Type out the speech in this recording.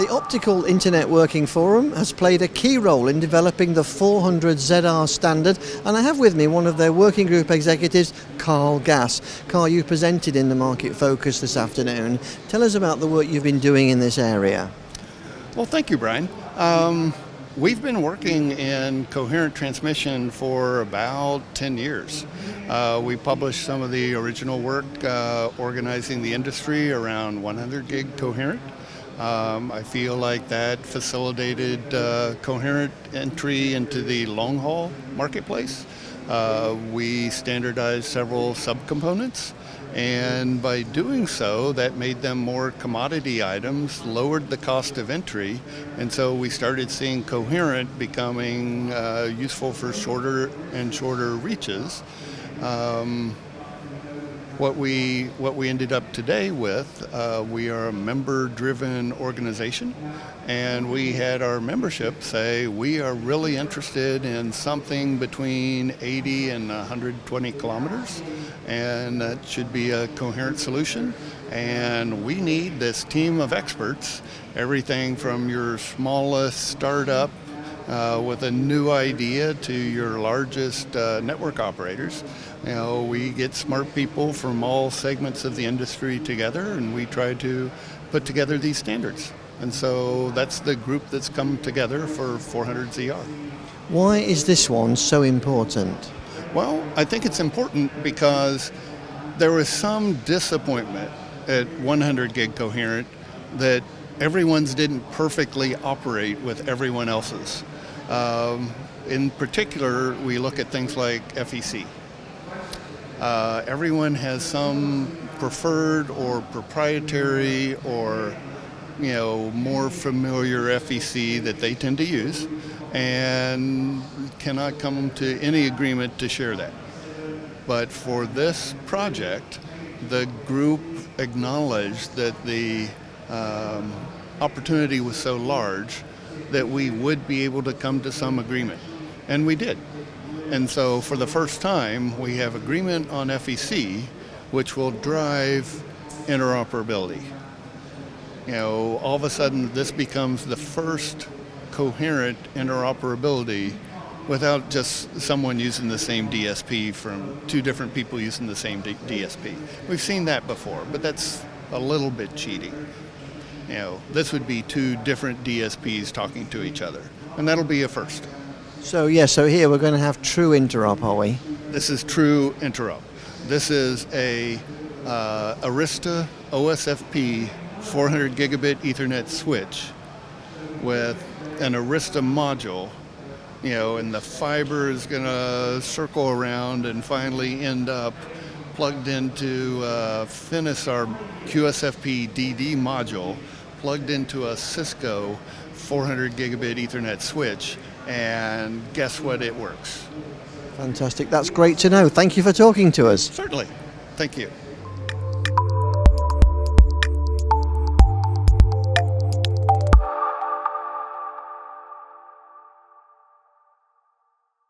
The Optical Internet Working Forum has played a key role in developing the 400ZR standard, and I have with me one of their working group executives, Karl. Karl, you presented in the Market Focus this afternoon. Tell us about the work you've been doing in this area. Well, thank you, Brian. We've been working in coherent transmission for about 10 years. We published some of the original work organizing the industry around 100 gig coherent. I feel like that facilitated coherent entry into the long haul marketplace. We standardized several subcomponents, and by doing so, that made them more commodity items, lowered the cost of entry, and so we started seeing coherent becoming useful for shorter and shorter reaches. What we ended up today with, we are a member-driven organization, and we had our membership say we are really interested in something between 80 and 120 kilometers, and that should be a coherent solution. And we need this team of experts, everything from your smallest startup with a new idea to your largest network operators. You know, we get smart people from all segments of the industry together, and we try to put together these standards. And so that's the group that's come together for 400ZR. Why is this one so important? Well, I think it's important because there was some disappointment at 100 gig coherent that everyone's didn't perfectly operate with everyone else's. In particular, we look at things like FEC. Everyone has some preferred or proprietary or more familiar FEC that they tend to use, and cannot come to any agreement to share that. But for this project, the group acknowledged that the opportunity was so large that we would be able to come to some agreement, and we did. And so for the first time, we have agreement on FEC, which will drive interoperability. All of a sudden, this becomes the first coherent interoperability without just someone using the same DSP from two different people using the same DSP. We've seen that before, but that's a little bit cheating. This would be two different DSPs talking to each other, and that'll be a first. So here we're going to have true interop, are we? This is true interop. This is a Arista OSFP 400 gigabit Ethernet switch with an Arista module, and the fiber is going to circle around and finally end up plugged into Finisar QSFP DD module, plugged into a Cisco 400 gigabit Ethernet switch, and guess what? It works. Fantastic. That's great to know. Thank you for talking to us. Certainly. Thank you.